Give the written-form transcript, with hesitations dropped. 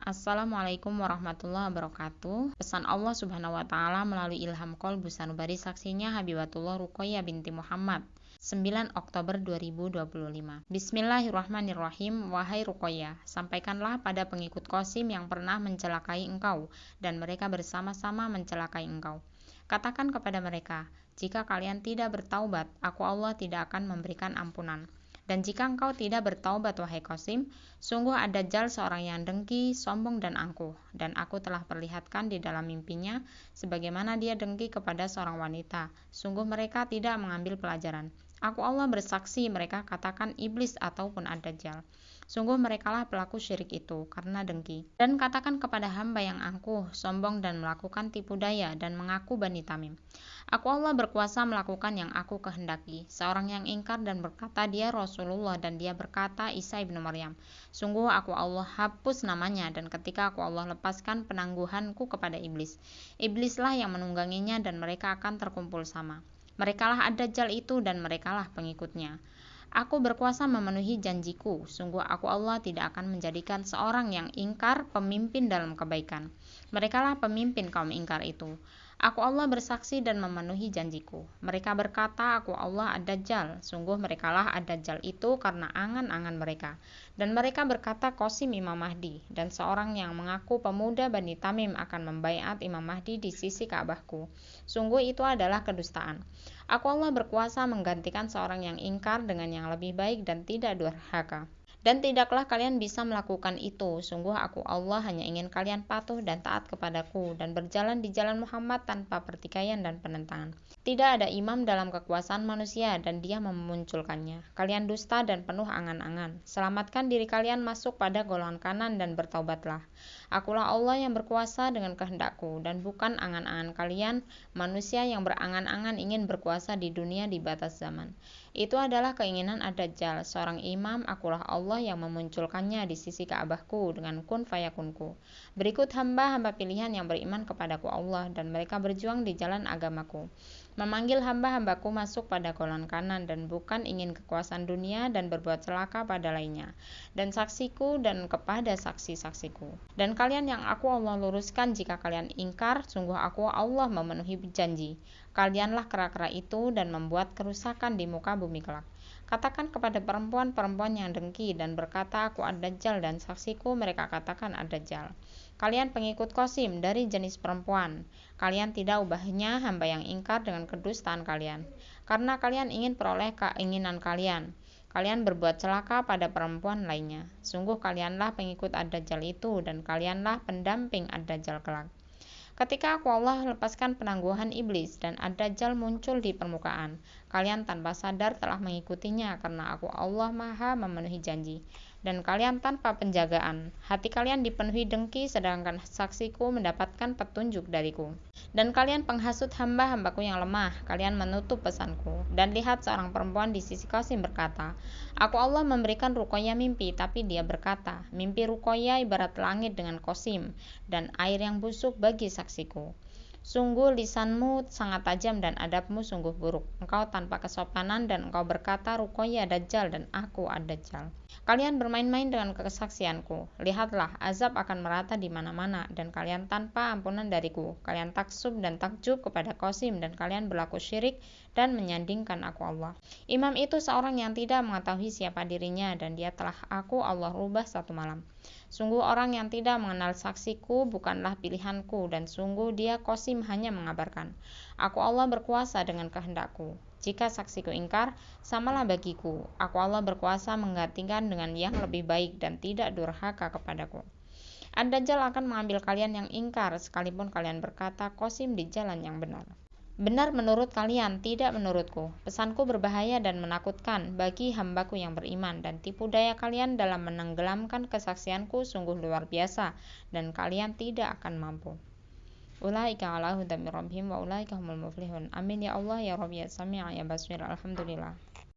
Assalamualaikum warahmatullahi wabarakatuh. Pesan Allah Subhanahu wa taala melalui ilham qalbu sanubari saksinya Habibatullah Ruqayyah binti Muhammad, 9 Oktober 2025. Bismillahirrahmanirrahim. Wahai Ruqayyah, sampaikanlah pada pengikut Qasim yang pernah mencelakai engkau dan mereka bersama-sama mencelakai engkau. Katakan kepada mereka, jika kalian tidak bertaubat, aku Allah tidak akan memberikan ampunan. Dan jika engkau tidak bertaubat, wahai Qasim, sungguh ada Dajjal seorang yang dengki, sombong dan angkuh. Dan aku telah perlihatkan di dalam mimpinya, sebagaimana dia dengki kepada seorang wanita. Sungguh mereka tidak mengambil pelajaran. Aku Allah bersaksi, mereka katakan iblis ataupun ad-Dajjal. Sungguh merekalah pelaku syirik itu, karena dengki. Dan katakan kepada hamba yang angkuh, sombong dan melakukan tipu daya dan mengaku Bani Tamim. Aku Allah berkuasa melakukan yang aku kehendaki. Seorang yang ingkar dan berkata dia Rasulullah dan dia berkata Isa ibnu Maryam. Sungguh aku Allah hapus namanya dan ketika aku Allah lepaskan penangguhanku kepada iblis. Iblislah yang menungganginya dan mereka akan terkumpul sama. Merekalah ad-Dajjal itu dan merekalah pengikutnya. Aku berkuasa memenuhi janjiku. Sungguh aku Allah tidak akan menjadikan seorang yang ingkar pemimpin dalam kebaikan. Merekalah pemimpin kaum ingkar itu. Aku Allah bersaksi dan memenuhi janjiku. Mereka berkata, aku Allah ad-Dajjal. Sungguh merekalah ad-Dajjal itu karena angan-angan mereka. Dan mereka berkata Qasim Imam Mahdi. Dan seorang yang mengaku pemuda Bani Tamim akan membaiat Imam Mahdi di sisi Ka'bahku. Sungguh itu adalah kedustaan. Aku Allah berkuasa menggantikan seorang yang ingkar dengan yang lebih baik dan tidak durhaka. Dan tidaklah kalian bisa melakukan itu. Sungguh aku Allah hanya ingin kalian patuh dan taat kepadaku dan berjalan di jalan Muhammad tanpa pertikaian dan penentangan. Tidak ada imam dalam kekuasaan manusia dan dia memunculkannya. Kalian dusta dan penuh angan-angan. Selamatkan diri kalian masuk pada golongan kanan dan bertaubatlah. Akulah Allah yang berkuasa dengan kehendakku dan bukan angan-angan kalian manusia yang berangan-angan ingin berkuasa di dunia di batas zaman. Itu adalah keinginan ad-Dajjal, seorang imam. Akulah Allah yang memunculkannya di sisi Ka'bahku dengan kun fayakunku. Berikut hamba-hamba pilihan yang beriman kepadaku Allah dan mereka berjuang di jalan agamaku. Memanggil hamba-hambaku masuk pada golongan kanan dan bukan ingin kekuasaan dunia dan berbuat celaka pada lainnya. Dan saksiku dan kepada saksi-saksiku. Dan kalian yang aku Allah luruskan jika kalian ingkar, sungguh aku Allah memenuhi janji. Kalianlah kera-kera itu dan membuat kerusakan di muka bumi kelak. Katakan kepada perempuan-perempuan yang dengki dan berkata aku ad-Dajjal dan saksiku mereka katakan ad-Dajjal. Kalian pengikut Qasim dari jenis perempuan. Kalian tidak ubahnya hamba yang ingkar dengan kedustaan kalian. Karena kalian ingin peroleh keinginan kalian. Kalian berbuat celaka pada perempuan lainnya. Sungguh kalianlah pengikut ad-Dajjal itu dan kalianlah pendamping ad-Dajjal kelak. Ketika aku Allah lepaskan penangguhan iblis dan ad-Dajjal muncul di permukaan, kalian tanpa sadar telah mengikutinya karena aku Allah maha memenuhi janji. Dan kalian tanpa penjagaan, hati kalian dipenuhi dengki sedangkan saksiku mendapatkan petunjuk dariku. Dan kalian penghasut hamba-hambaku yang lemah, kalian menutup pesanku. Dan lihat seorang perempuan di sisi Qasim berkata, aku Allah memberikan Ruqayyah mimpi, tapi dia berkata, mimpi Ruqayyah ibarat langit dengan Qasim, dan air yang busuk bagi saksiku. Sungguh lisanmu sangat tajam dan adabmu sungguh buruk. Engkau tanpa kesopanan dan engkau berkata Ruqayyah Dajjal dan aku ad-Dajjal. Kalian bermain-main dengan kesaksianku. Lihatlah, azab akan merata di mana-mana dan kalian tanpa ampunan dariku. Kalian taksub dan takjub kepada Qasim dan kalian berlaku syirik dan menyandingkan aku Allah. Imam itu seorang yang tidak mengetahui siapa dirinya dan dia telah aku Allah rubah satu malam. Sungguh orang yang tidak mengenal saksiku bukanlah pilihanku dan sungguh dia Qasim hanya mengabarkan. Aku Allah berkuasa dengan kehendakku. Jika saksiku ingkar, samalah bagiku. Aku Allah berkuasa menggantikan dengan yang lebih baik dan tidak durhaka kepadaku. Ad-Dajjal akan mengambil kalian yang ingkar sekalipun kalian berkata Qasim di jalan yang benar. Benar menurut kalian, tidak menurutku. Pesanku berbahaya dan menakutkan bagi hambaku yang beriman dan tipu daya kalian dalam menenggelamkan kesaksianku sungguh luar biasa dan kalian tidak akan mampu. Ulaika ala hudan min rabbihim wa ulaika humul muflihun. Amin ya Allah ya Rabb ya Sami' ya Basir. Alhamdulillah.